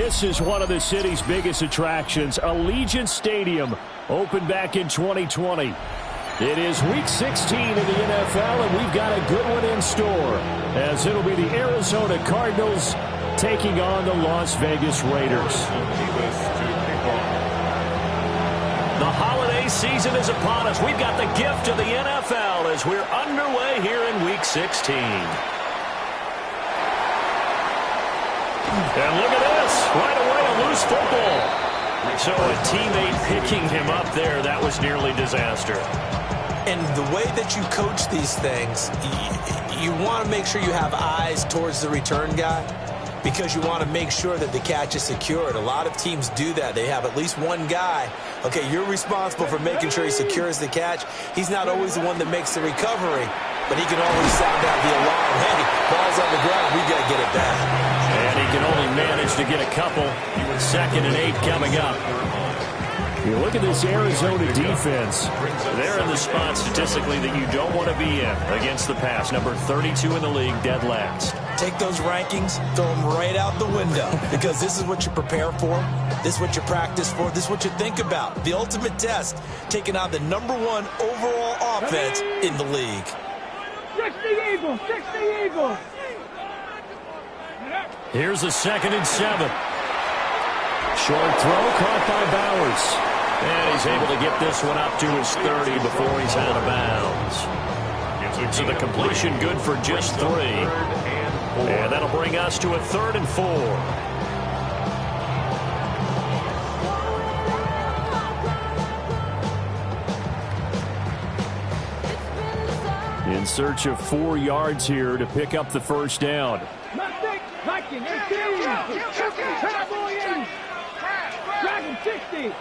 This is one of the city's biggest attractions. Allegiant Stadium opened back in 2020. It is Week 16 in the NFL, and we've got a good one in store, as it'll be the Arizona Cardinals taking on the Las Vegas Raiders. The holiday season is upon us. We've got the gift of the NFL as we're underway here in Week 16. And look at this. Right away, a loose football. So a teammate picking him up there, that was nearly disaster. And the way that you coach these things, you want to make sure you have eyes towards the return guy because you want to make sure that the catch is secured. A lot of teams do that. They have at least one guy. Okay, you're responsible for making sure he secures the catch. He's not always the one that makes the recovery, but he can always sound out the alarm. Hey, ball's on the ground. We got to get it back. And he can only manage to get a couple. 2nd and 8 coming up. You look at this Arizona defense. They're in the spot statistically that you don't want to be in against the pass. Number 32 in the league, dead last. Take those rankings, throw them right out the window because this is what you prepare for. This is what you practice for. This is what you think about. The ultimate test, taking out the #1 overall offense in the league. 60 Eagles, 60 Eagles. Here's a 2nd and 7. Short throw caught by Bowers. And he's able to get this one up to his 30 before he's out of bounds. So the completion good for just 3. And that'll bring us to a 3rd and 4. In search of 4 yards here to pick up the first down. Dragon 60.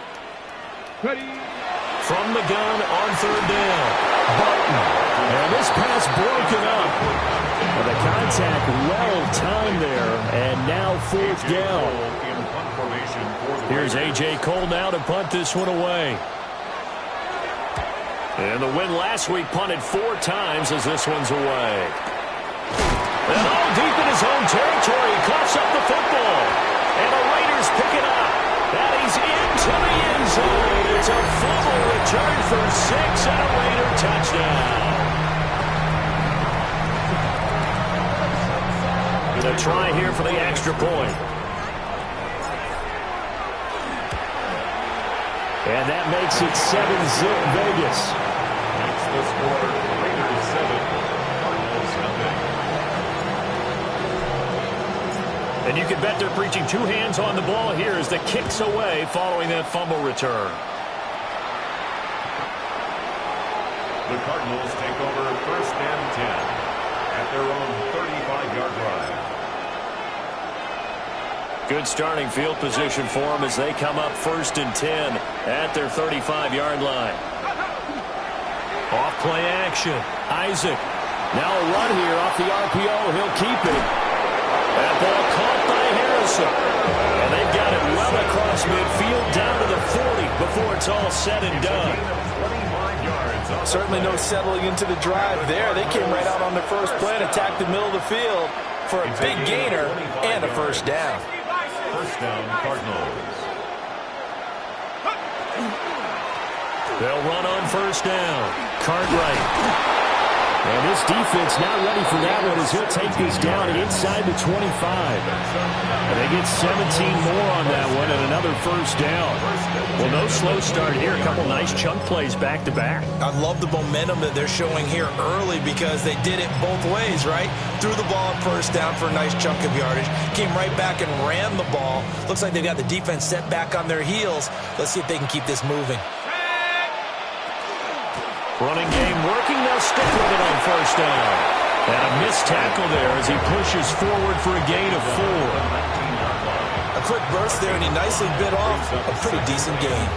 From the gun on 3rd down. Barton. And this pass broken up. Well, the contact well timed there. And now 4th down. Here's A.J. Cole now to punt this one away. And the win last week punted 4 times as this one's away. And all deep in his own territory. He coughs up the football. And the Raiders pick it up. And he's into the end zone. It's a fumble return for 6 and a Raider touchdown. Gonna try here for the extra point. And that makes it 7-zip Vegas. That's the score. Raiders 7, Cardinals nothing. And you can bet they're preaching 2 hands on the ball here as the kick's away following that fumble return. The Cardinals take over 1st and 10 at their own 35-yard line. Good starting field position for them as they come up 1st and 10 at their 35-yard line. Off play action. Isaac. Now a run here off the RPO. He'll keep it. That ball caught by Harrison. And they've got it well across midfield down to the 40 before it's all said and done. Certainly no settling into the drive there. They came right out on their first play and attacked the middle of the field for a big gainer and a first down. First down, Cardinals. They'll run on first down. Cartwright. And this defense not ready for that one as he'll take this down inside the 25. And they get 17 more on that one and another first down. Well, no slow start here. A couple nice chunk plays back-to-back. I love the momentum that they're showing here early because they did it both ways, right? Threw the ball on first down for a nice chunk of yardage. Came right back and ran the ball. Looks like they've got the defense set back on their heels. Let's see if they can keep this moving. Running game working. They'll stick with it on first down. And a missed tackle there as he pushes forward for a gain of 4. A quick burst there, and he nicely bit off a pretty decent gain.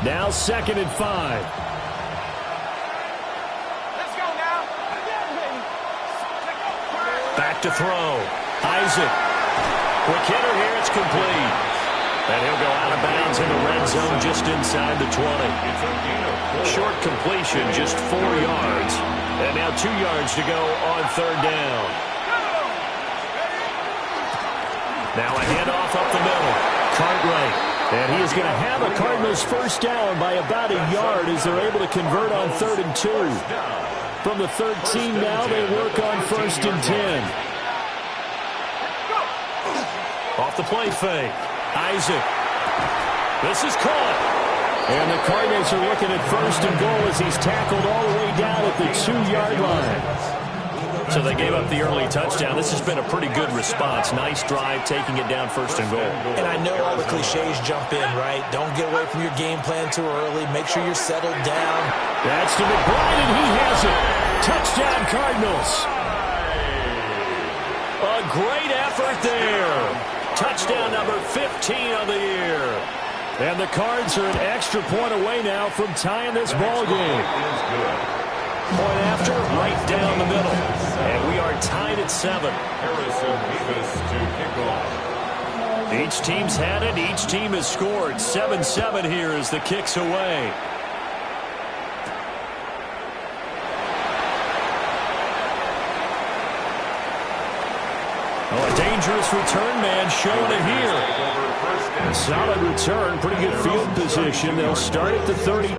Now 2nd and 5. Let's go now. Back to throw. Isaac. Quick hitter here. It's complete. And he'll go out of bounds in the red zone just inside the 20. Short completion, just 4 yards. And now 2 yards to go on third down. Now a handoff up the middle. Cartwright. And he is going to have a Cardinals first down by about a yard as they're able to convert on 3rd and 2. From the 13 now, they work on 1st and 10. Off the play fake. Isaac. This is caught. And the Cardinals are looking at 1st and goal as he's tackled all the way down at the 2-yard line. So they gave up the early touchdown. This has been a pretty good response. Nice drive, taking it down 1st and goal. And I know all the cliches jump in, right? Don't get away from your game plan too early. Make sure you're settled down. That's to McBride, and he has it. Touchdown, Cardinals. A great effort there. Touchdown number 15 of the year. And the Cards are an extra point away now from tying this ball game. Point after, right down the middle. And we are tied at 7. Harrison Davis to kick off. Each team's had it. Each team has scored. 7-7 here as the kick's away. Oh, a dangerous return man showing it here. Solid return. Pretty good field position. They'll start at the 30.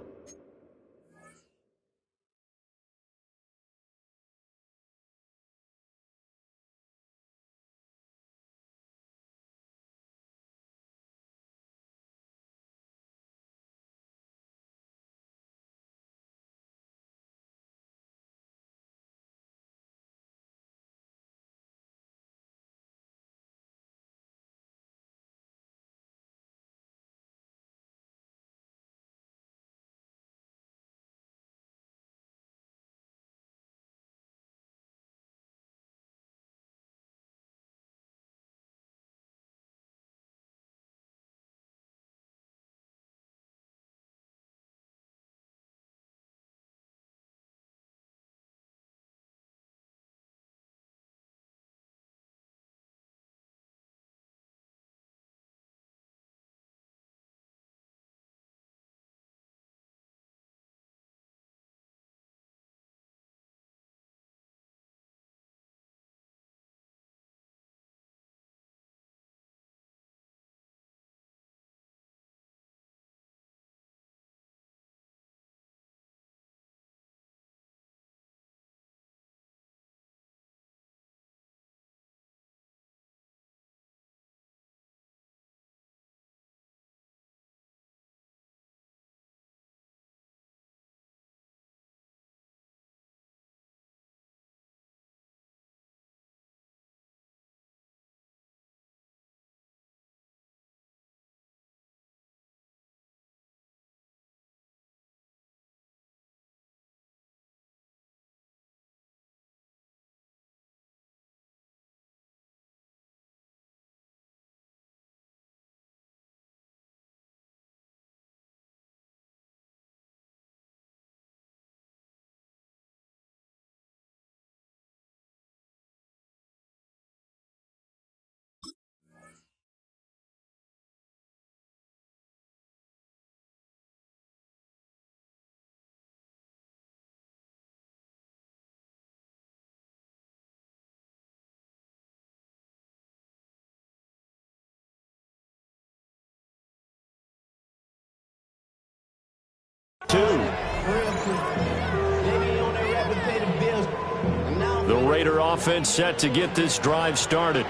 The Raider offense set to get this drive started.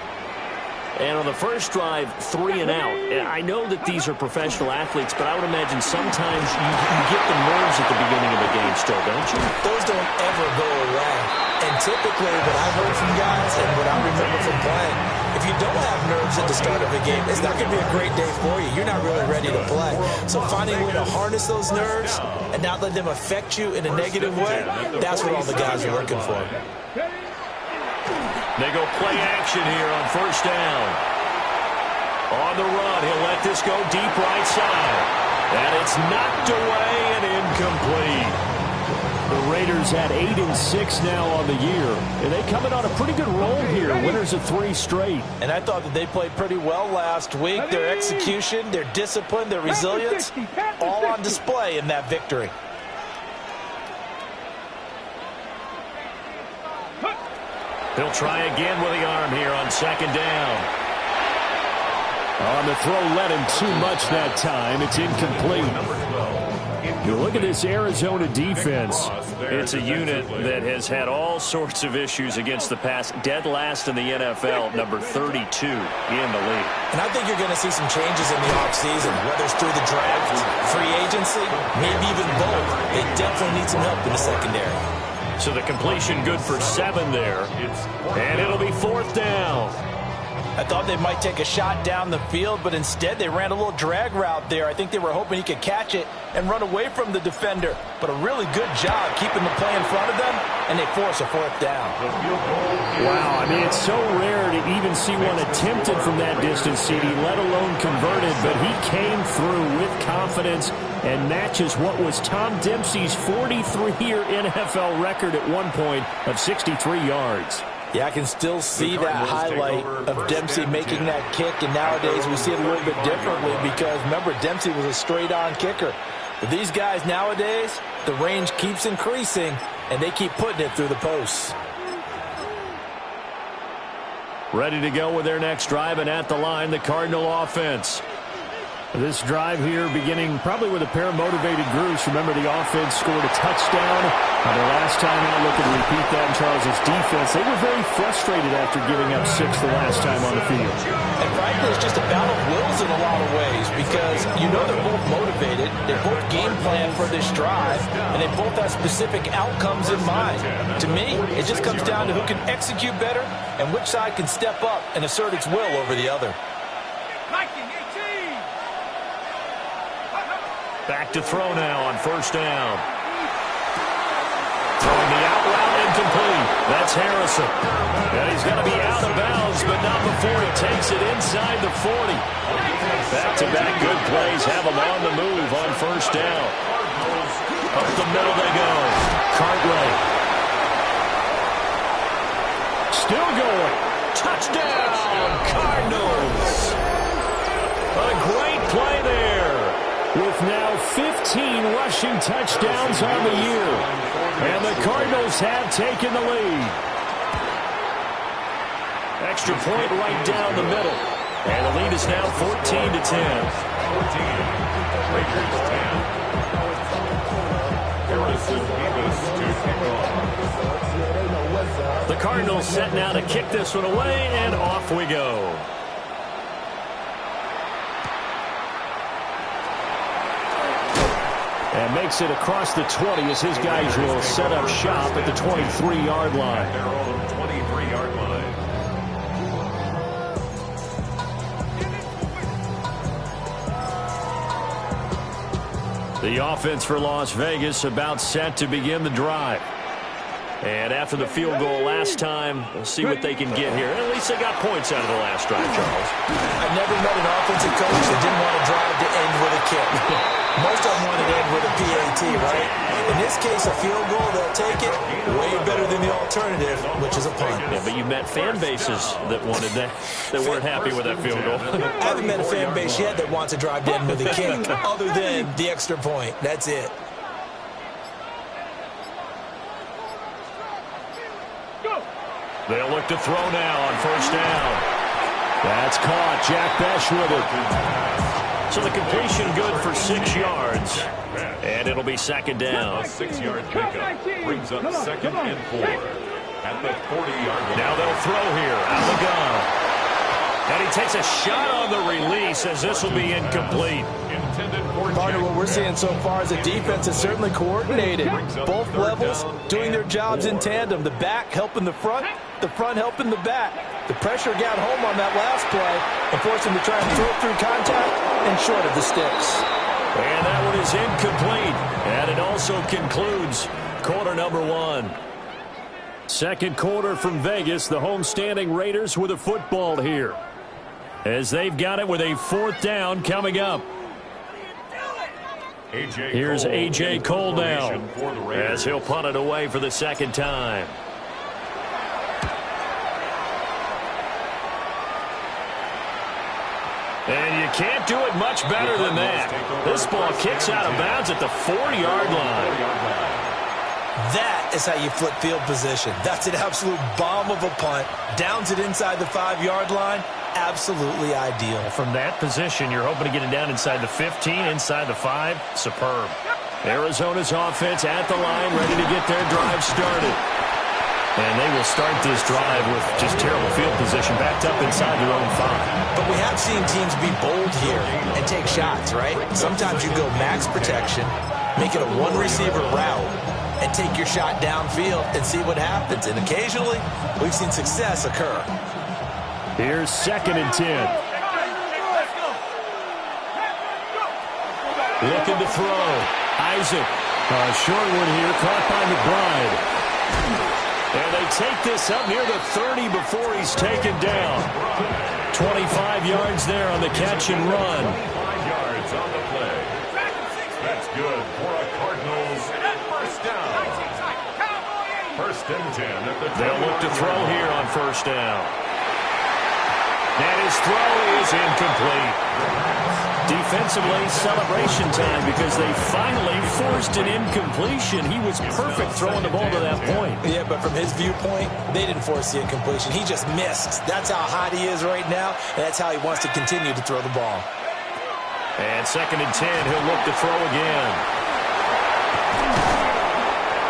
And on the first drive, 3 and out. I know that these are professional athletes, but I would imagine sometimes you get the nerves at the beginning of a game still, don't you? Those don't ever go away. And typically, what I've heard from guys and what I remember from playing, if you don't have nerves at the start of a game, it's not going to be a great day for you. You're not really ready to play. So finding a way to harness those nerves and not let them affect you in a negative way, that's what all the guys are looking for. They go play action here on first down. On the run, he'll let this go deep right side. And it's knocked away and incomplete. The Raiders at 8-6 now on the year. And they come in on a pretty good roll here. Winners of 3 straight. And I thought that they played pretty well last week. Their execution, their discipline, their resilience, all on display in that victory. He'll try again with the arm here on 2nd down. On the throw led him too much that time. It's incomplete. You look at this Arizona defense. It's a unit that has had all sorts of issues against the pass. Dead last in the NFL, number 32 in the league. And I think you're going to see some changes in the offseason, whether it's through the draft, free agency, maybe even both. They definitely need some help in the secondary. So the completion good for 7 there. And it'll be 4th down. I thought they might take a shot down the field, but instead they ran a little drag route there. I think they were hoping he could catch it and run away from the defender. But a really good job keeping the play in front of them, and they force a 4th down. Wow, I mean, it's so rare to even see one attempted from that distance, CD, let alone converted. But he came through with confidence and matches what was Tom Dempsey's 43-year NFL record at one point of 63 yards. Yeah, I can still see that highlight of Dempsey making that kick, and nowadays we see it a little bit differently because, remember, Dempsey was a straight-on kicker. But these guys nowadays, the range keeps increasing, and they keep putting it through the posts. Ready to go with their next drive, and at the line, the Cardinal offense. This drive here beginning probably with a pair of motivated groups. Remember, the offense scored a touchdown. The last time out, looking to repeat that in Charles' defense. They were very frustrated after giving up 6 the last time on the field. And frankly, it's just a battle of wills in a lot of ways because you know they're both motivated. They both game plan for this drive, and they both have specific outcomes in mind. To me, it just comes down to who can execute better and which side can step up and assert its will over the other. Back to throw now on 1st down. Throwing the out route incomplete. That's Harrison. And he's going to be out of bounds, but not before he takes it inside the 40. Back-to-back good plays have him on the move on 1st down. Up the middle they go. Cartwright. Still going. Touchdown, Cardinals. A great play there. With now 15 rushing touchdowns on the year. And the Cardinals have taken the lead. Extra point right down the middle. And the lead is now 14-10. 14. Raiders 10. Harrison Davis to kick off. The Cardinals set now to kick this one away, and off we go. And makes it across the 20 as his guys will set up shop at the 23-yard line. Their own 23-yard line. The offense for Las Vegas about set to begin the drive. And after the field goal last time, we'll see what they can get here. At least they got points out of the last drive, Charles. I never met an offensive coach that didn't want to drive to end with a kick. Most of them want to end with a PAT, right? In this case, a field goal, they'll take it way better than the alternative, which is a punt. Yeah, but you met fan bases that wanted that weren't happy with that field goal. I haven't met a fan base yet that wants to drive to end with a kick, other than the extra point. That's it. They'll look to throw now on 1st down. That's caught. Jack Besh with it. So the completion good for 6 yards. And it'll be 2nd down. A 6-yard pickup brings up 2nd and 4 at the 40-yard line. Now they'll throw here out of the gun. And he takes a shot on the release as this will be incomplete. Partner, what we're seeing so far is the defense is certainly coordinated. Both levels doing their jobs in tandem. The back helping the front helping the back. The pressure got home on that last play and forced him to try and throw it through contact and short of the sticks. And that one is incomplete. And it also concludes quarter number 1. Second quarter from Vegas. The homestanding Raiders with a football here, as they've got it with a 4th down coming up. Here's A.J. Cole now as he'll punt it away for the second time. And you can't do it much better than that. This ball kicks out of bounds at the 40-yard line. That is how you flip field position. That's an absolute bomb of a punt. Downs it inside the 5-yard line. Absolutely ideal. From that position, you're hoping to get it down inside the 15, inside the 5. Superb. Arizona's offense at the line, ready to get their drive started. And they will start this drive with just terrible field position, backed up inside their own 5. But we have seen teams be bold here and take shots, right? Sometimes you go max protection, make it a one-receiver route, and take your shot downfield and see what happens. And occasionally, we've seen success occur. Here's 2nd and 10. Looking to throw. Isaac. Short one here, caught by McBride. And they take this up near the 30 before he's taken down. 25 yards there on the catch and run. 5 yards on the play. That's good for a Cardinals first down. 1st and 10 at the 10. They'll look to throw here on 1st down. And his throw is incomplete. Defensively, celebration time because they finally forced an incompletion. He was perfect throwing the ball to that point. Yeah, but from his viewpoint, they didn't force the incompletion. He just missed. That's how hot he is right now, and that's how he wants to continue to throw the ball. And 2nd and 10, he'll look to throw again.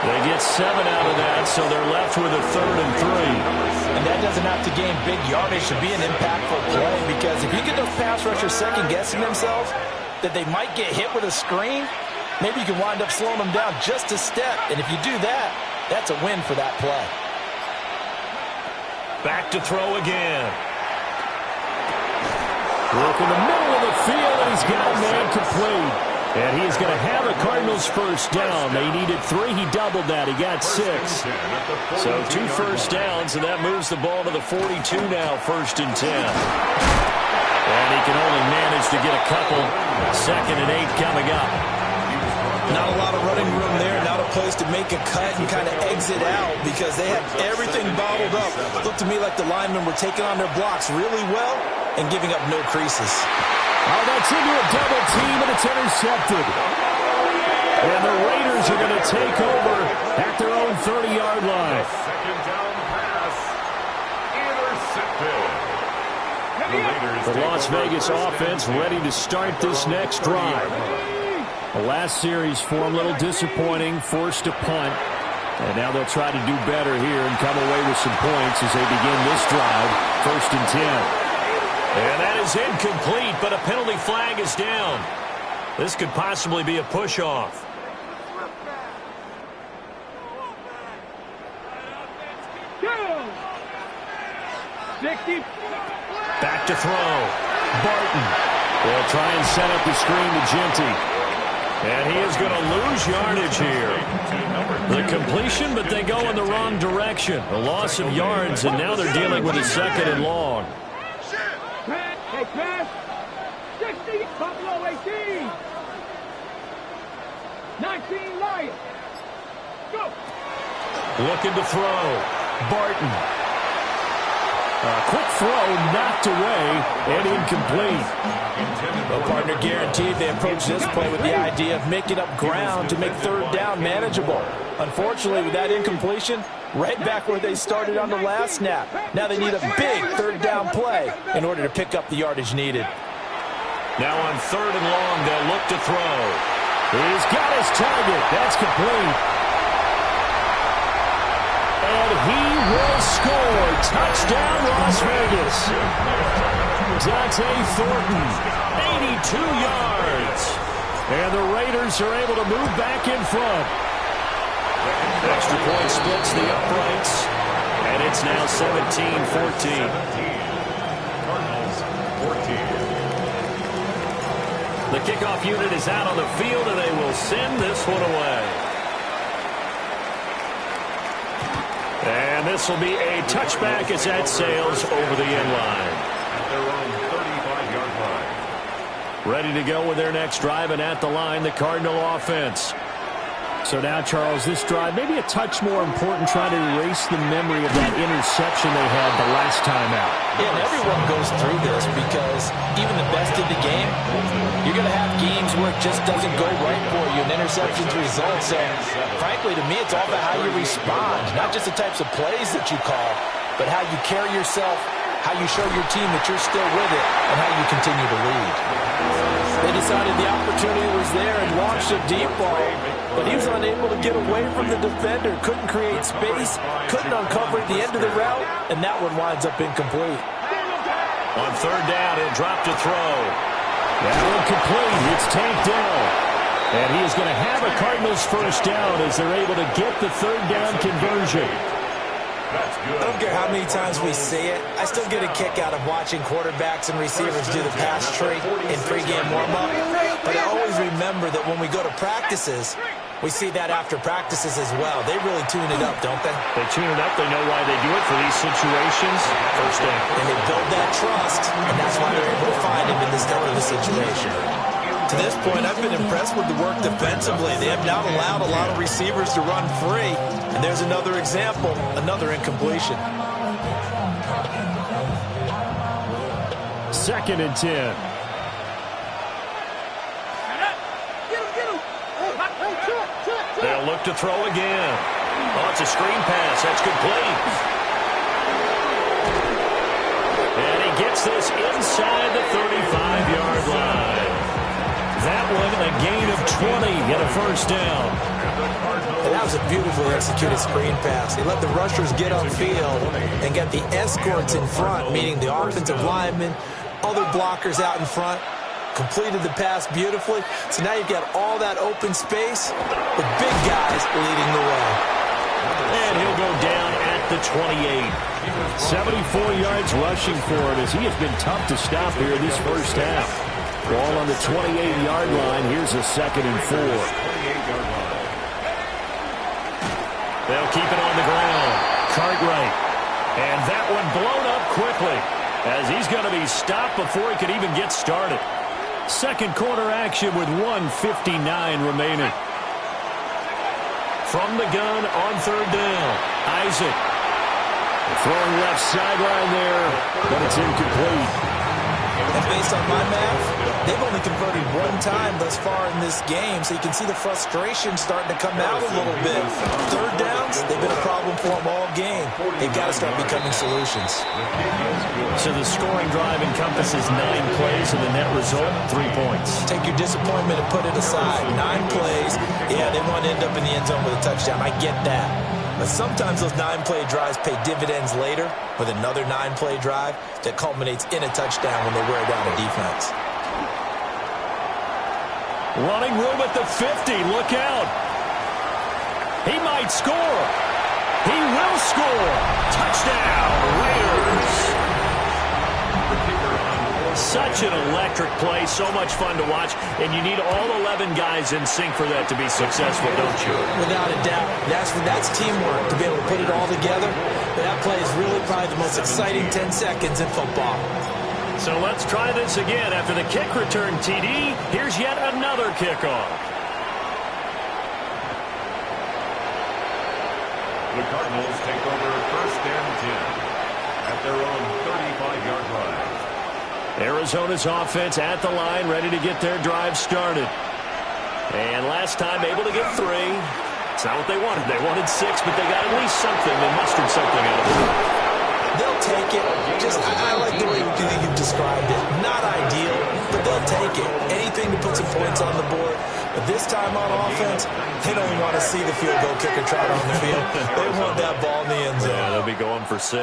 They get 7 out of that, so they're left with a 3rd and 3. And that doesn't have to gain big yardage to be an impactful play, because if you get those pass rushers second-guessing themselves that they might get hit with a screen, maybe you can wind up slowing them down just a step. And if you do that, that's a win for that play. Back to throw again. Look in the middle of the field, and he's got a man complete. And he's going to have a Cardinals first down. They needed 3. He doubled that. He got 6. So 2 first downs, and that moves the ball to the 42 now, 1st and 10. And he can only manage to get a couple. 2nd and 8 coming up. Not a lot of running room there. Not a place to make a cut and kind of exit out because they had everything bottled up. Looked to me like the linemen were taking on their blocks really well and giving up no creases. Oh, that's into a double team, and it's intercepted. And the Raiders are going to take over at their own 30-yard line. 2nd down pass. Intercepted. The Las Vegas offense ready to start this next drive. The last series for them, a little disappointing, forced to punt. And now they'll try to do better here and come away with some points as they begin this drive, 1st and 10. And that is incomplete, but a penalty flag is down. This could possibly be a push-off. Back to throw. Barton will try and set up the screen to Genty. And he is going to lose yardage here. The completion, but they go in the wrong direction. A loss of yards, and now they're dealing with a 2nd and long. Hey, pass. 60, Buffalo 18. 19, Lions. Go. Looking to throw. Barton. A quick throw knocked away and incomplete. Well, partner guaranteed they approach this play with the idea of making up ground to make 3rd down manageable. Unfortunately, with that incompletion, right back where they started on the last snap. Now they need a big 3rd down play in order to pick up the yardage needed. Now on 3rd and long, they'll look to throw. He's got his target. That's complete. And he will score. Touchdown, Las Vegas. Dante Thornton, 82 yards. And the Raiders are able to move back in front. Extra point splits the uprights. And it's now 17-14. Cardinals 14. The kickoff unit is out on the field, and they will send this one away. And this will be a touchback as that sails over the end line. At their own 35-yard line. Ready to go with their next drive, and at the line, the Cardinal offense. So now, Charles, this drive maybe a touch more important, trying to erase the memory of that interception they had the last time out. Yeah, and everyone goes through this because even the best in the game, you're going to have games where it just doesn't go right for you, and interceptions result. So, frankly, to me, it's all about how you respond, not just the types of plays that you call, but how you carry yourself, how you show your team that you're still with it, and how you continue to lead. They decided the opportunity was there and launched a deep ball, but he was unable to get away from the defender, couldn't create space, couldn't uncover the end of the route, and that one winds up incomplete. On third down, he'll drop to throw. That one complete. It's tanked down. And he is going to have a Cardinals first down as they're able to get the third down conversion. I don't care how many times we see it. I still get a kick out of watching quarterbacks and receivers do the pass tree in pregame warm-up. But I always remember that when we go to practices, we see that after practices as well. They really tune it up, don't they? They tune it up. They know why they do it for these situations. First down. And they build that trust, and that's why they're able to find him in this type of a situation. To this point, I've been impressed with the work defensively. They have not allowed a lot of receivers to run free. And there's another example, another incompletion. 2nd and 10. They'll look to throw again. Oh, it's a screen pass. That's complete. And he gets this inside the 35-yard line. That one a gain of 20 and a first down. And that was a beautifully executed screen pass. They let the rushers get upfield and get the escorts in front, meaning the offensive linemen, other blockers out in front. Completed the pass beautifully. So now you've got all that open space with big guys leading the way. And he'll go down at the 28. 74 yards rushing for it as he has been tough to stop here this first half. Ball on the 28-yard line. Here's a 2nd and 4. They'll keep it on the ground. Cartwright. And that one blown up quickly as he's going to be stopped before he could even get started. Second quarter action with 1:59 remaining. From the gun on third down. Isaac. Throwing left sideline there, but it's incomplete. And based on my math, they've only converted one time thus far in this game, so you can see the frustration starting to come out a little bit. Third downs, they've been a problem for them all game. They've got to start becoming solutions. So the scoring drive encompasses 9 plays, and the net result, 3 points. Take your disappointment and put it aside. 9 plays, yeah, they want to end up in the end zone with a touchdown. I get that. But sometimes those 9-play drives pay dividends later with another 9-play drive that culminates in a touchdown when they wear down a defense. Running room at the 50. Look out. He might score. He will score. Touchdown, Raiders. Such an electric play, so much fun to watch, and you need all 11 guys in sync for that to be successful, don't you? Without a doubt. That's teamwork, to be able to put it all together. But that play is really probably the most exciting 10 seconds in football. So let's try this again. After the kick return TD, here's yet another kickoff. The Cardinals take over 1st and 10 at their own 35-yard line. Arizona's offense at the line, ready to get their drive started. And last time able to get 3. It's not what they wanted. They wanted 6, but they got at least something. They mustered something out of it. They'll take it. I like the way you've described it. Not ideal, but they'll take it. Anything to put some points on the board. But this time on offense, they don't even want to see the field goal kicker trot on the field. They want that ball in the end zone. Yeah, they'll be going for 6.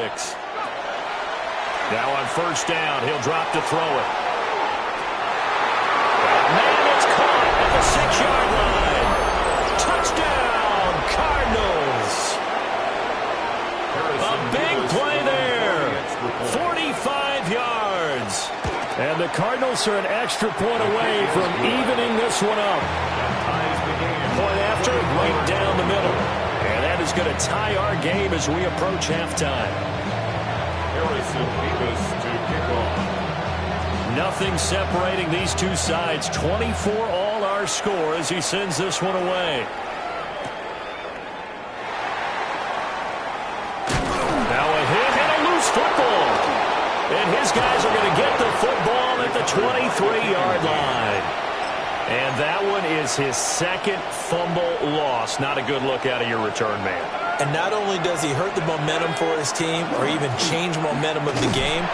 Now on first down, he'll drop to throw it. Man, it's caught at the 6-yard line. Touchdown, Cardinals. A big play there. 45 yards. And the Cardinals are an extra point away from evening this one up. Point after, right down the middle. And that is going to tie our game as we approach halftime. Harrison Davis to kick off. Nothing separating these two sides. 24 all our score as he sends this one away. Now a hit and a loose football. And his guys are going to get the football at the 23-yard line. And that one is his second fumble loss. Not a good look out of your return man. And not only does he hurt the momentum for his team or even change momentum of the game,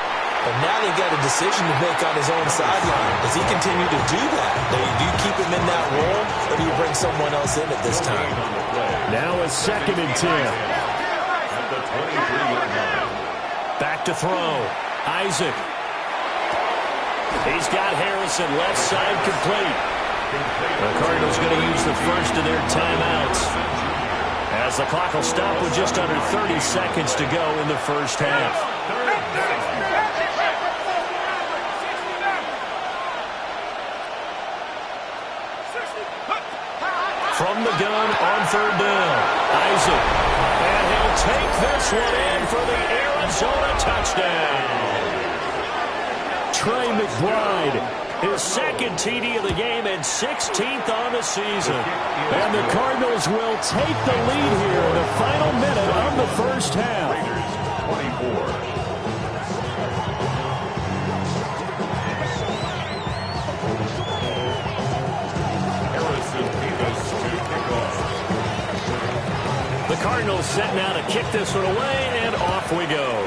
but now they've got a decision to make on his own sideline. Does he continue to do that? Do you keep him in that role, or do you bring someone else in at this time? Now a 2nd and 10. At the 23-yard line. Back to throw. Isaac. He's got Harrison left side complete. The Cardinals going to use the first of their timeouts, as the clock will stop with just under 30 seconds to go in the first half. From the gun on 3rd down, Isaac. And he'll take this one in for the Arizona touchdown. Trey McBride, his 2nd TD of the game and 16th on the season. And the Cardinals will take the lead here in the final minute of the first half. Raiders 24. The Cardinals set now to kick this one away, and off we go.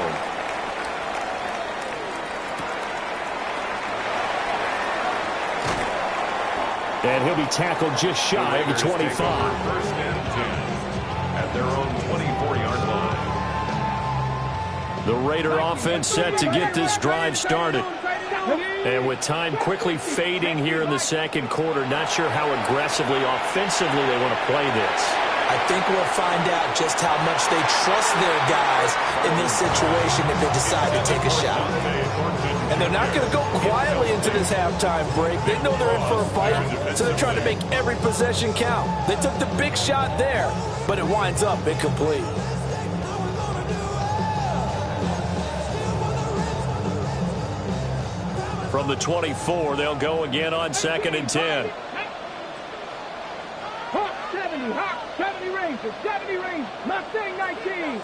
And he'll be tackled just shy of the 25. First and 10 at their own 24-yard line. The Raider offense set to get this drive started. And with time quickly fading here in the second quarter, not sure how aggressively, offensively they want to play this. I think we'll find out just how much they trust their guys in this situation if they decide to take a shot. And they're not going to go quietly into this halftime break. They know they're in for a fight, so they're trying to make every possession count. They took the big shot there, but it winds up incomplete. From the 24, they'll go again on 2nd and 10. Hawk 70 Rangers, 70 Rangers, Mustang 19.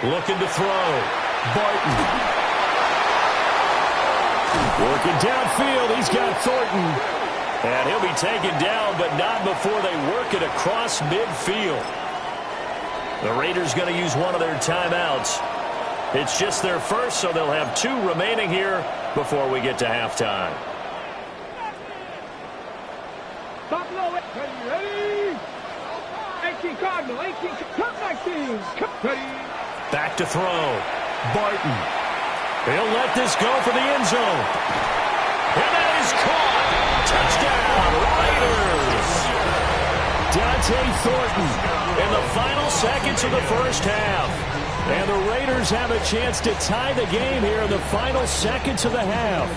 Looking to throw. Barton. Working downfield, he's got Thornton. And he'll be taken down, but not before they work it across midfield. The Raiders going to use one of their timeouts. It's just their first, so they'll have 2 remaining here before we get to halftime. Buffalo, ready? 18 Cardinal, 18, cut 19. Ready? Back to throw. Barton. He'll let this go for the end zone. And that is caught. Touchdown, Raiders. Dante Thornton In the final seconds of the first half. And the Raiders have a chance to tie the game here in the final seconds of the half.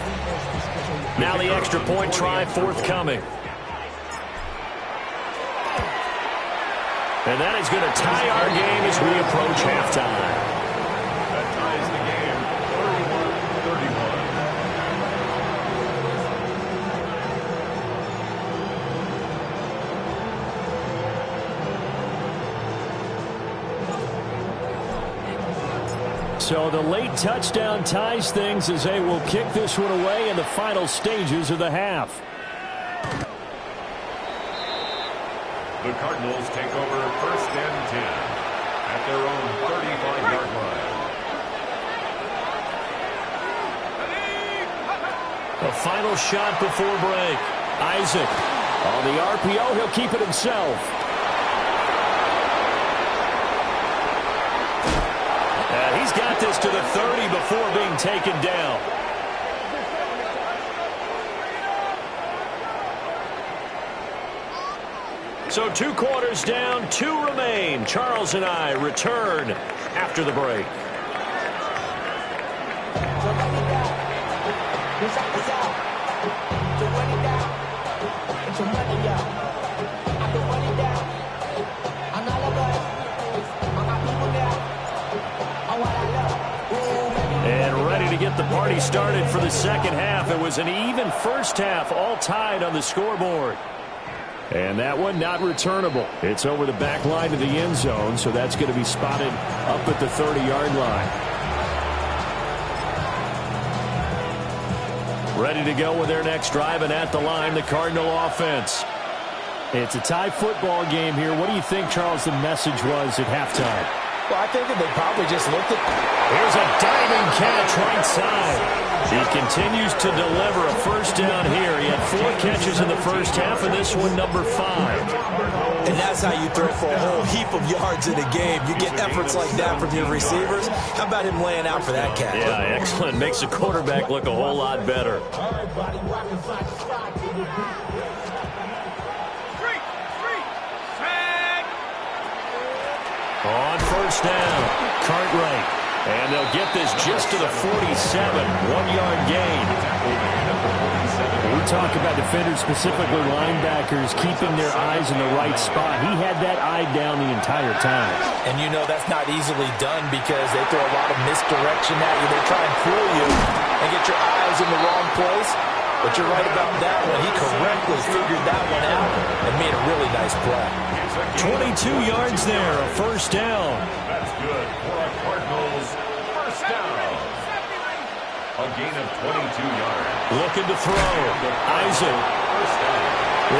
Now the extra point try forthcoming. And that is going to tie our game as we approach halftime. That ties the game 31. So the late touchdown ties things as they will kick this one away in the final stages of the half. The Cardinals take over first and 10 at their own 35-yard line. The final shot before break. Isaac. On the RPO, he'll keep it himself. And he's got this to the 30 before being taken down. So 2 quarters down, 2 remain. Charles and I return after the break. restarted for the second half. It was an even first half, all tied on the scoreboard. And that one not returnable. It's over the back line of the end zone, so that's going to be spotted up at the 30-yard line. Ready to go with their next drive, and at the line, the Cardinal offense. It's a tie football game here. What do you think, Charles, the message was at halftime? Well, I think that they probably just looked at... Here's a diving catch right side. He continues to deliver a first down here. He had 4 catches in the first half, and this one number 5. And that's how you throw for a whole heap of yards in a game. You get efforts like that from your receivers. How about him laying out for that catch? Yeah, excellent. Makes the quarterback look a whole lot better. On first down, Cartwright. And they'll get this just to the 47, 1-yard gain. We talk about defenders, specifically linebackers, keeping their eyes in the right spot. He had that eye down the entire time. And you know that's not easily done because they throw a lot of misdirection at you. They try and fool you and get your eyes in the wrong place. But you're right about that one. He correctly figured that one out and made a really nice play. 22 yards there, a first down. That's good for a Cardinals first down. A gain of 22 yards. Looking to throw. Isaac. First down.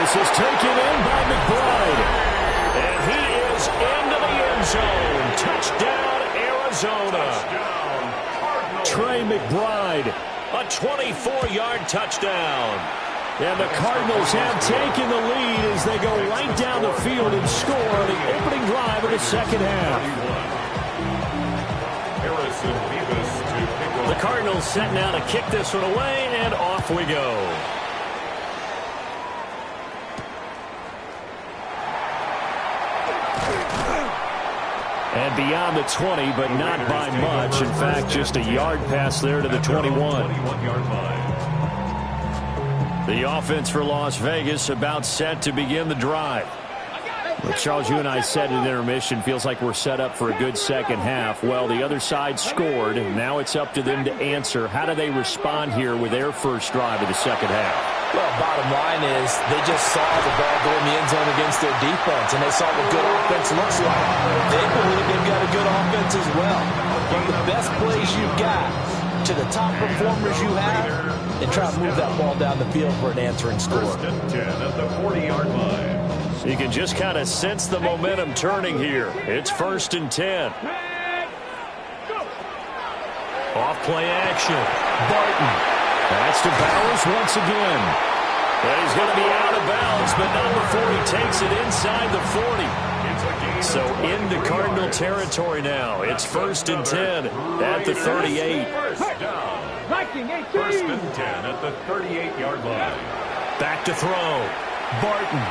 This is taken in by McBride. And he is into the end zone. Touchdown, Arizona. Touchdown, Cardinals. Trey McBride. A 24-yard touchdown. And the Cardinals have taken the lead as they go right down the field and score on the opening drive of the second half. The Cardinals set now to kick this one away, and off we go. And beyond the 20, but not by much. In fact, just a yard pass there to the 21. 21-yard line. The offense for Las Vegas about set to begin the drive. Well, Charles, you and I said in intermission, feels like we're set up for a good second half. Well, the other side scored, and now it's up to them to answer. How do they respond here with their first drive of the second half? Well, bottom line is they just saw the ball go in the end zone against their defense, and they saw what good offense looks like. They believe they've got a good offense as well. From the best plays you've got to the top performers you have, and try to move that ball down the field for an answering score. First and 10 at the 40-yard line. You can just kind of sense the momentum turning here. It's first and 10. Off play action. Barton. That's to Bowers once again. And he's going to be out of bounds, but not before he takes it inside the 40. So into Cardinal territory now. It's first and 10 at the 38. First down. First and 10 at the 38-yard line. Back to throw. Barton.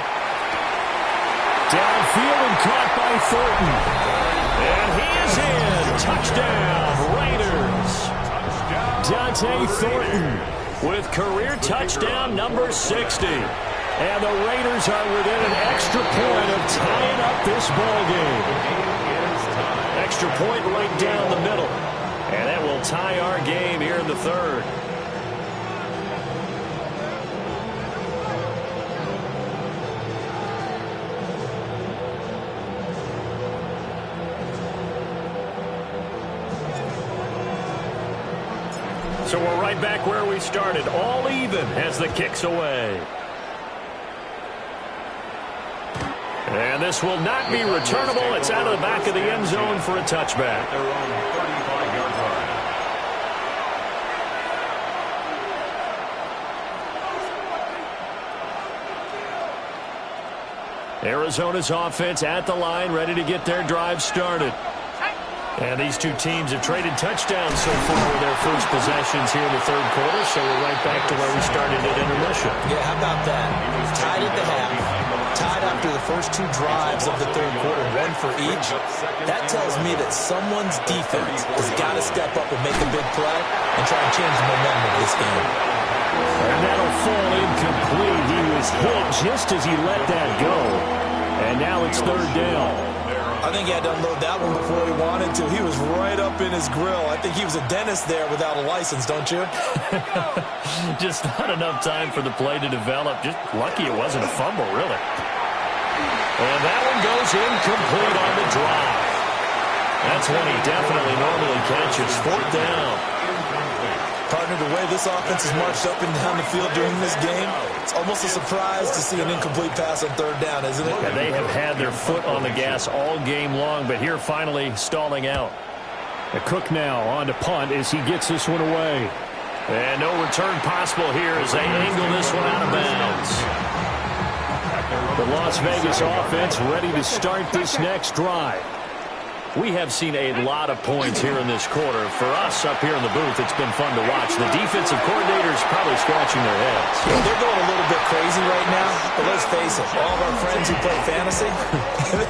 Downfield and caught by Thornton. And he is in. Touchdown, Raiders. Dante Thornton with career touchdown number 60. And the Raiders are within an extra point of tying up this ball game. Extra point right down the middle. And that will tie our game here in the third. So we're right back where we started, all even as the kick's away. And this will not be returnable. It's out of the back of the end zone for a touchback. Their own 35-yard line. Arizona's offense at the line, ready to get their drive started. And these two teams have traded touchdowns so far with their first possessions here in the third quarter, so we're right back to where we started at intermission. Yeah, how about that? Tied at the half, tied after the first two drives of the third quarter, one for each. That tells me that someone's defense has got to step up and make a big play and try and change the momentum of this game. And that'll fall incomplete. He was hit just as he let that go. And now it's third down. They're on I think he had to unload that one before he wanted to. He was right up in his grill. I think he was a dentist there without a license, don't you? Just not enough time for the play to develop. Just lucky it wasn't a fumble, really. And that one goes incomplete on the drive. That's one he definitely normally catches. 4th down. Partner, the way this offense has marched up and down the field during this game, it's almost a surprise to see an incomplete pass on 3rd down, isn't it? Yeah, they have had their foot on the gas all game long, but here finally stalling out. The Cook now on to punt as he gets this one away. And no return possible here as they angle this one out of bounds. The Las Vegas offense ready to start this next drive. We have seen a lot of points here in this quarter. For us up here in the booth, it's been fun to watch. The defensive coordinators probably scratching their heads. Yeah, they're going a little bit crazy right now, but let's face it, all of our friends who play fantasy,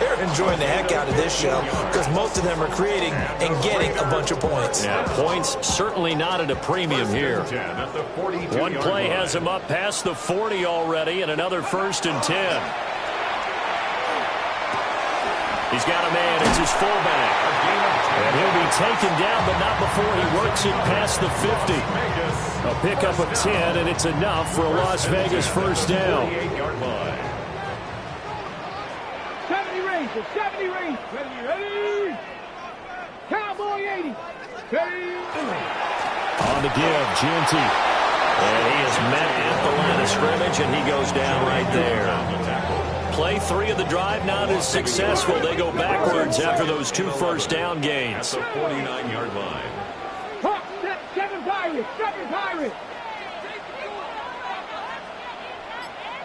they're enjoying the heck out of this show because most of them are creating and getting a bunch of points. Yeah, points certainly not at a premium here. One play has him up past the 40 already, and another 1st and 10. He's got a man. It's his fullback. And he'll be taken down, but not before he works it past the 50. A pickup of 10, and it's enough for a Las Vegas 1st down. 70 range, 70 range. Ready? Cowboy 80. Ready? On the give, Genty. And he is met at the line of scrimmage, and he goes down right there. Play 3 of the drive not as successful. They go backwards after those 2 1st down gains. At the 49-yard line. Hawk, 7 Pirates, 7 Pirates.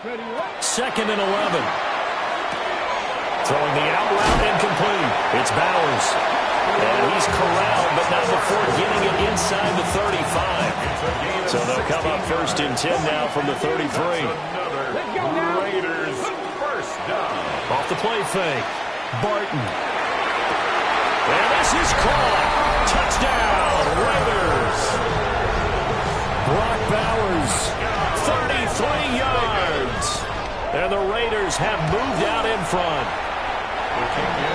Ready, 2nd and 11. Throwing the out route incomplete. It's Bowers. And he's corralled, but not before getting it inside the 35. So they'll come up 1st and 10 now from the 33. Let's go now. Raiders. Off the play fake. Barton. And this is caught. Touchdown, Raiders. Brock Bowers, 33 yards. And the Raiders have moved out in front.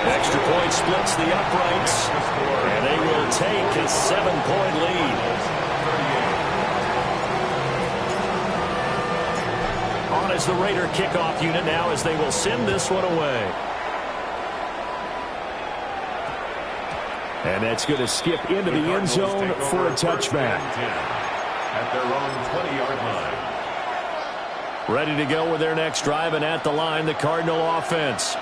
Extra point splits the uprights. And they will take a 7-point lead. As the Raider kickoff unit now as they will send this one away. And that's going to skip into the end zone for a touchback. At their own 20-yard line. Ready to go with their next drive, and at the line, the Cardinal offense.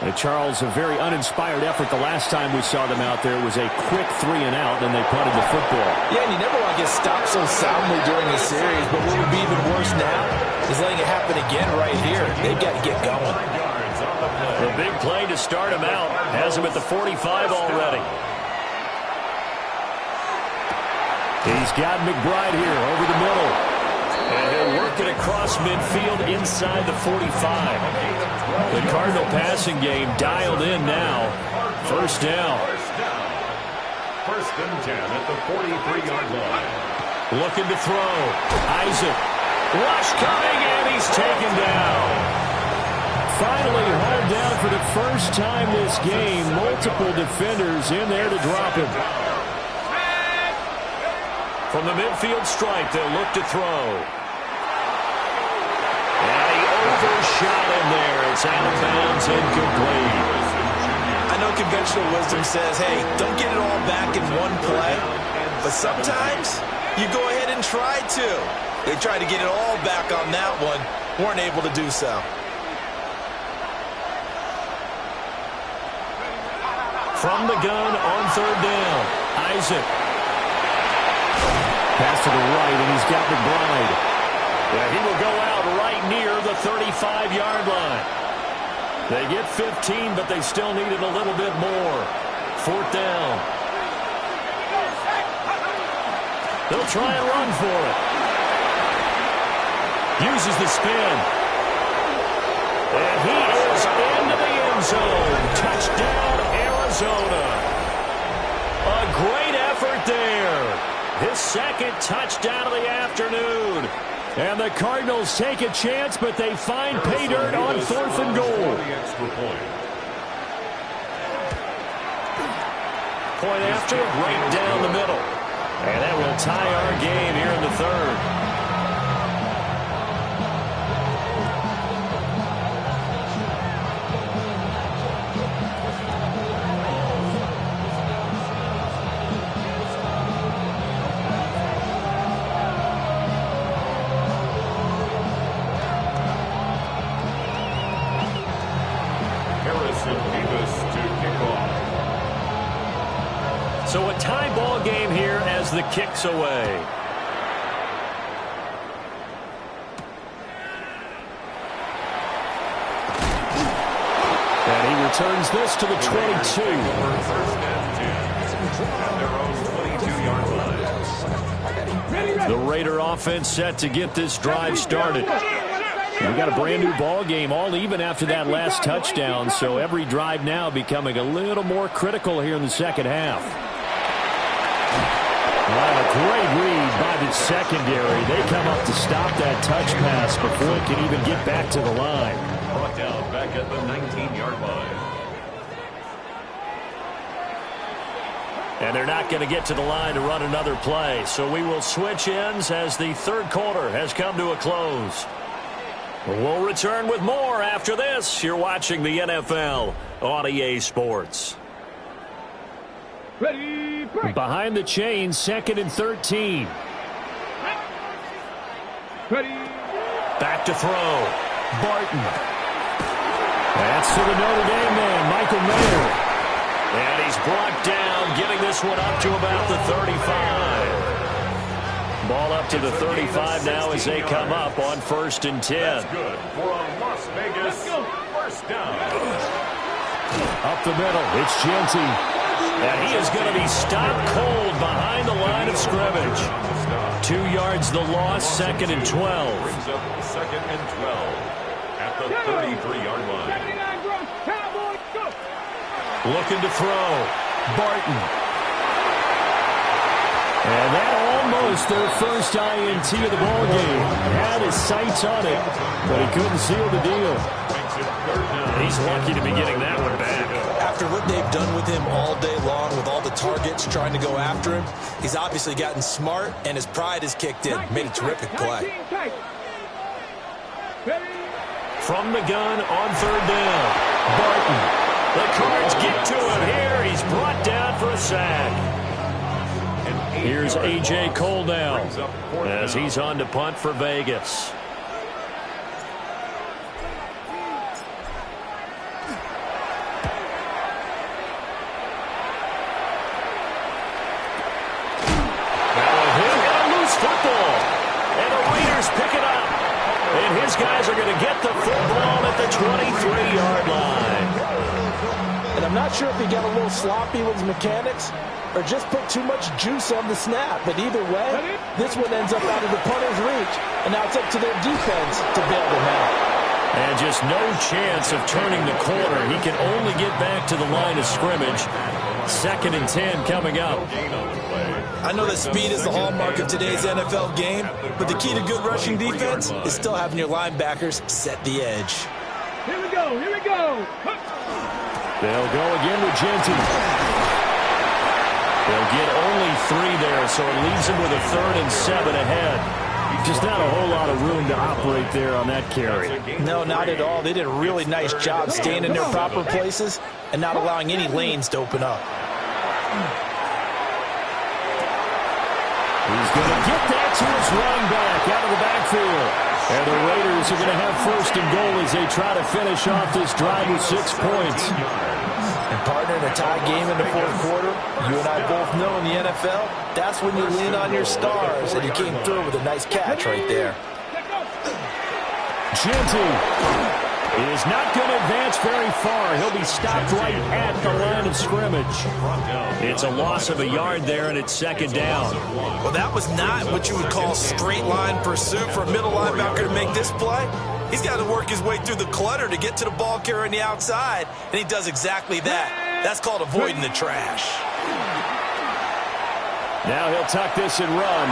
And Charles, a very uninspired effort the last time we saw them out there. It was a quick 3 and out, and they punted the football. Yeah, and you never want to get stopped so soundly during the series, but what would be even worse now is letting it happen again right here. They've got to get going. The big play to start him out has him at the 45 already. He's got McBride here over the middle. And he'll work it across midfield inside the 45. The Cardinal passing game dialed in now. 1st down. 1st and 10 at the 43-yard line. Looking to throw. Isaac. Rush coming, and he's taken down. Finally hauled down for the first time this game. Multiple defenders in there to drop him. From the midfield stripe, they'll look to throw. And he overshot him there. It's out of bounds, incomplete. I know conventional wisdom says, hey, don't get it all back in one play. But sometimes you go ahead and try to. They tried to get it all back on that one. Weren't able to do so. From the gun on 3rd down, Isaac. Pass to the right, and he's got McBride. Yeah, he will go out right near the 35-yard line. They get 15, but they still needed a little bit more. 4th down. They'll try and run for it. Uses the spin. And he is into the end zone. Touchdown, Arizona. A great effort there. His 2nd touchdown of the afternoon. And the Cardinals take a chance, but they find pay dirt on 4th and goal. point after, right down the middle. And that will tie our game here in the third. So a tie ball game here as the kick's away. And he returns this to the 22. First and 10 at their own 22-yard line. The Raider offense set to get this drive started. We got a brand new ball game, all even after that last touchdown, so every drive now becoming a little more critical here in the second half. Wow, a great read by the secondary. They come up to stop that touch pass before it can even get back to the line. Brought down back at the 19-yard line. And they're not going to get to the line to run another play, so we will switch ends as the third quarter has come to a close. We'll return with more after this. You're watching the NFL on EA Sports. Ready, break. Behind the chains, 2nd and 13. Ready. Back to throw. Barton. That's to the Notre Dame man, Michael Mayer. And he's brought down, getting this one up to about the 35. Ball up to the 35 now as they come up on 1st and 10. That's good for a Las Vegas first down. Up the middle, it's Genty. And he is going to be stopped cold behind the line of scrimmage. 2 yards the loss, 2nd and 12. Brings up 2nd and 12 at the 33-yard line. 79 gross, Cowboys, go. Looking to throw. Barton. And that almost their first INT of the ball game. Had his sights on it, but he couldn't seal the deal. He's lucky to be getting that one back. After what they've done with him all day long, with all the targets trying to go after him, he's obviously gotten smart, and his pride has kicked in. Made a terrific play. From the gun on 3rd down. Barton. The Cards get to him here. He's brought down for a sack. Here's A.J. Cole now as he's on to punt for Vegas. His guys are going to get the football at the 23-yard line. And I'm not sure if he got a little sloppy with his mechanics or just put too much juice on the snap. But either way, this one ends up out of the punter's reach. And now it's up to their defense to bail them out. And just no chance of turning the corner. He can only get back to the line of scrimmage. 2nd and 10 coming up. I know that speed is the hallmark of today's NFL game, but the key to good rushing defense is still having your linebackers set the edge. Here we go, here we go. They'll go again with Genty. They'll get only 3 there, so it leaves them with a 3rd and 7 ahead. Just not a whole lot of room to operate there on that carry. No, not at all. They did a really nice job staying in their proper places and not allowing any lanes to open up. He's going to get that to his running back out of the backfield. And the Raiders are going to have 1st and goal as they try to finish off this drive with 6 points. And partner, in a tie game in the 4th quarter, you and I both know in the NFL, that's when you lean on your stars, and he came through with a nice catch right there. Genty is not going to advance very far. He'll be stopped right at the line of scrimmage. It's a loss of a yard there, and it's 2nd down. Well, that was not what you would call straight line pursuit for a middle linebacker to make this play. He's got to work his way through the clutter to get to the ball carrier on the outside, and he does exactly that. That's called avoiding the trash. Now he'll tuck this and run.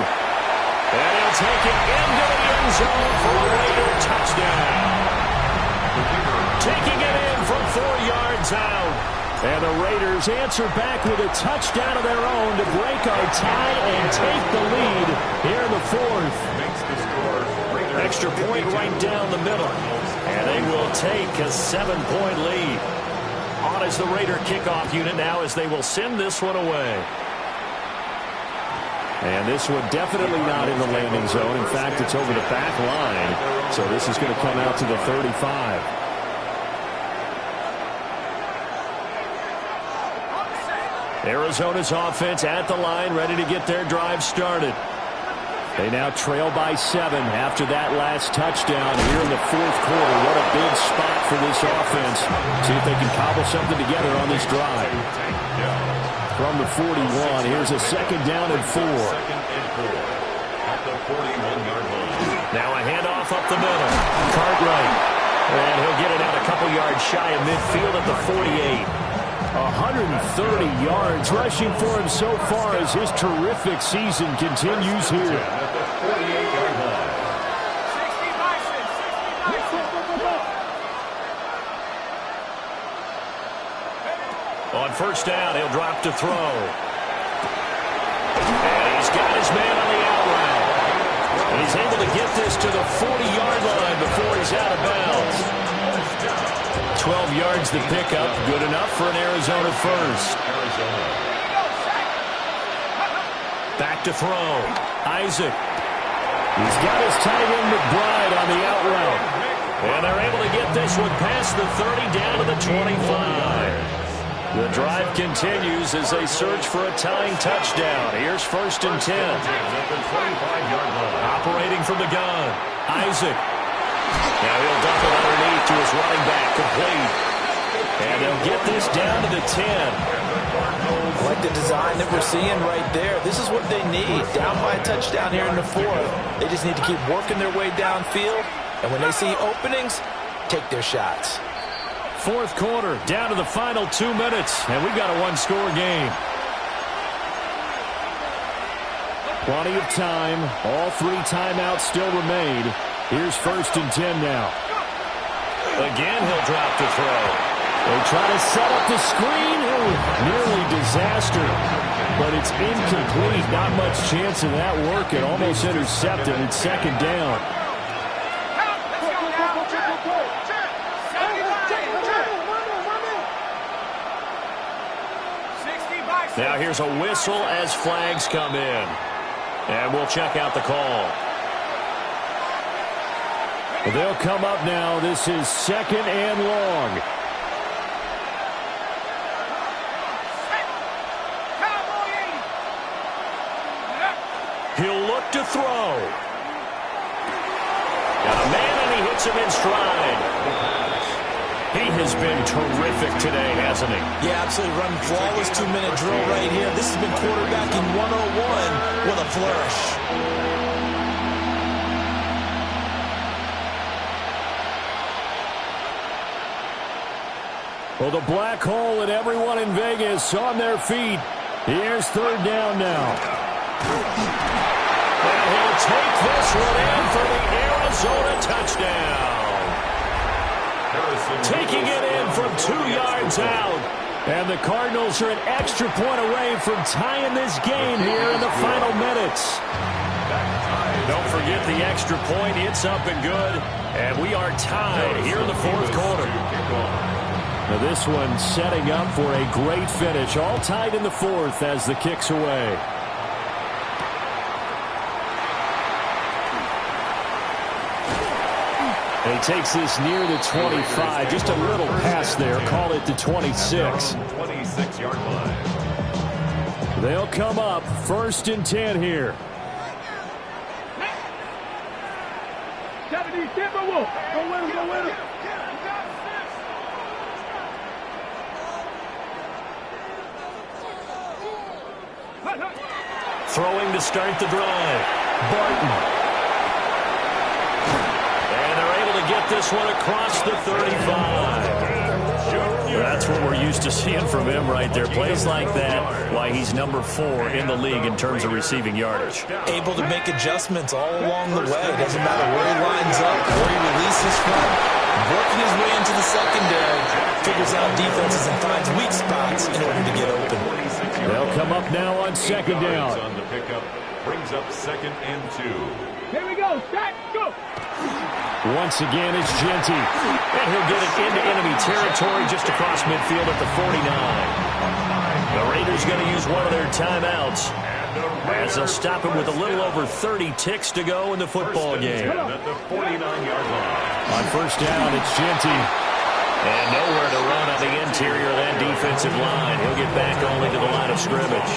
And he'll take it into the end zone for a Raider touchdown. Taking it in from 4 yards out. And the Raiders answer back with a touchdown of their own to break our tie and take the lead here in the fourth. Extra point right down the middle. And they will take a 7-point lead. On is the Raider kickoff unit now as they will send this one away. And this one definitely not in the landing zone. In fact, it's over the back line. So this is going to come out to the 35. Arizona's offense at the line, ready to get their drive started. They now trail by 7 after that last touchdown here in the fourth quarter. What a big spot for this offense. See if they can cobble something together on this drive. From the 41, here's a 2nd down and 4. Now a handoff up the middle. Cartwright. And he'll get it out a couple yards shy of midfield at the 48. 130 yards rushing for him so far as his terrific season continues here. On first down, he'll drop to throw. And he's got his man on the out route. And he's able to get this to the 40-yard line before he's out of bounds. 12 yards to pick up, good enough for an Arizona first. Back to throw. Isaac. He's got his tight end McBride on the out route. And they're able to get this one past the 30 down to the 25. The drive continues as they search for a tying touchdown. Here's 1st and 10. Operating from the gun. Isaac. Now he'll dump it underneath to his running back, complete. And they'll get this down to the 10. I like the design that we're seeing right there. This is what they need. Down by a touchdown here in the fourth. They just need to keep working their way downfield. And when they see openings, take their shots. Fourth quarter, down to the final 2 minutes. And we've got a one-score game. Plenty of time. All 3 timeouts still remain. Here's 1st and 10 now. Again, he'll drop to throw. They try to set up the screen. Nearly disaster. But it's incomplete. Not much chance of that working. Almost intercepted. It's 2nd down. Now here's a whistle as flags come in. And we'll check out the call. They'll come up now. This is 2nd and long. He'll look to throw. Got a man and he hits him in stride. He has been terrific today, hasn't he? Yeah, absolutely. Running flawless 2-minute drill right here. This has been quarterbacking 101 with a flourish. Well, the black hole and everyone in Vegas on their feet. Here's 3rd down now. And he'll take this one in for the Arizona touchdown. Taking it in from 2 yards out. And the Cardinals are an extra point away from tying this game here in the final minutes. Don't forget the extra point. It's up and good. And we are tied here in the fourth quarter. Now this one setting up for a great finish. All tied in the fourth as the kick's away. He takes this near the 25. Just a little pass there. Call it the 26. 26-yard line. They'll come up 1st and 10 here. 70, Timberwolf. Go with him, go with him. Throwing to start the drive. Barton. And they're able to get this one across the 35. That's what we're used to seeing from him right there. Plays like that, why he's number 4 in the league in terms of receiving yardage. Able to make adjustments all along the way. Doesn't matter where he lines up, where he releases from. Working his way into the secondary. figures out defenses and finds weak spots in order to get open. They'll come up now on second down. On the pickup, brings up 2nd and 2. Here we go. Start. Go. Once again, it's Genty. And he'll get it into enemy territory just across midfield at the 49. The Raiders going to use one of their timeouts as they'll stop him with a little over 30 ticks to go in the football game. At the 49-yard line. On first down, it's Genty. And nowhere to run on the interior of that defensive line. He'll get back only to the line of scrimmage.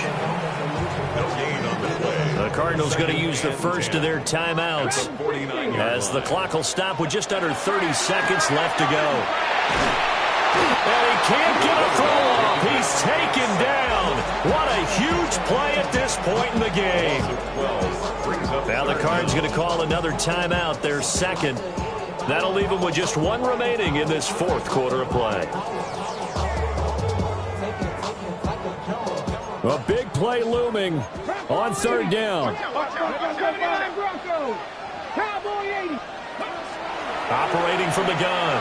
No gain on the play. The Cardinals going to use the first of their timeouts as the clock will stop with just under 30 seconds left to go. And he can't get a throw off. He's taken down. What a huge play at this point in the game. Now the Cards going to call another timeout, their second. That'll leave them with just one remaining in this fourth quarter of play. A big play looming on third down. Operating from the gun,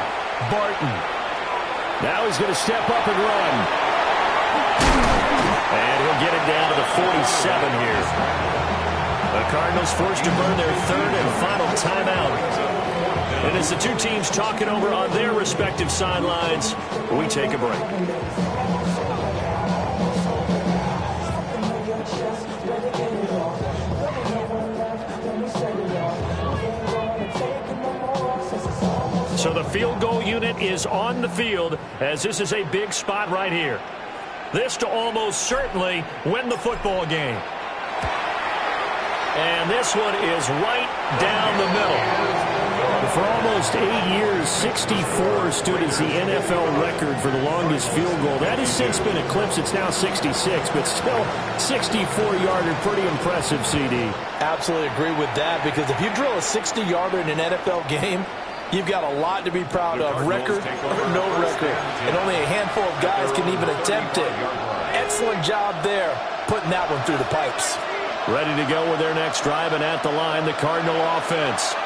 Barton. Now he's going to step up and run. And he'll get it down to the 47 here. The Cardinals forced to burn their third and final timeout. And as the two teams talking over on their respective sidelines, we take a break. So the field goal unit is on the field as this is a big spot right here. This to almost certainly win the football game. And this one is right down the middle. For almost 8 years, 64 stood as the NFL record for the longest field goal. That has since been eclipsed. It's now 66, but still 64-yarder. Pretty impressive, CD. Absolutely agree with that, because if you drill a 60-yarder in an NFL game, you've got a lot to be proud of. Record or no record. And only a handful of guys can even attempt it. Excellent job there, putting that one through the pipes. Ready to go with their next drive, and at the line, the Cardinal offense.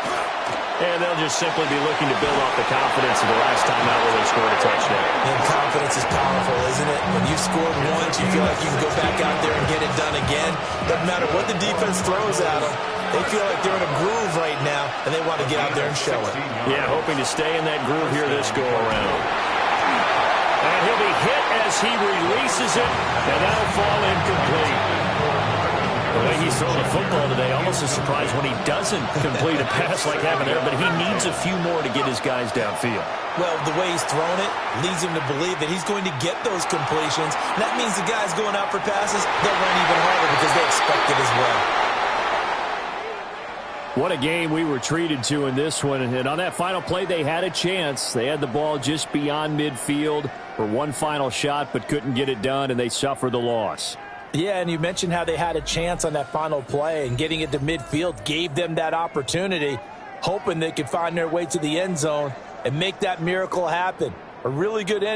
And they'll just simply be looking to build off the confidence of the last time out where they scored a touchdown. And confidence is powerful, isn't it? When you've scored once, you feel like you can go back out there and get it done again. Doesn't matter what the defense throws at them. They feel like they're in a groove right now, and they want to get out there and show it. Yeah, hoping to stay in that groove here this go-around. And he'll be hit as he releases it, and that'll fall incomplete. The way he's throwing the football today, almost a surprise when he doesn't complete a pass like happened there, but he needs a few more to get his guys downfield. Well, the way he's thrown it leads him to believe that he's going to get those completions. And that means the guys going out for passes, they'll run even harder because they expect it as well. What a game we were treated to in this one. And on that final play, they had a chance. They had the ball just beyond midfield for one final shot, but couldn't get it done, and they suffered the loss. Yeah, and you mentioned how they had a chance on that final play, and getting it to midfield gave them that opportunity, hoping they could find their way to the end zone and make that miracle happen. A really good end.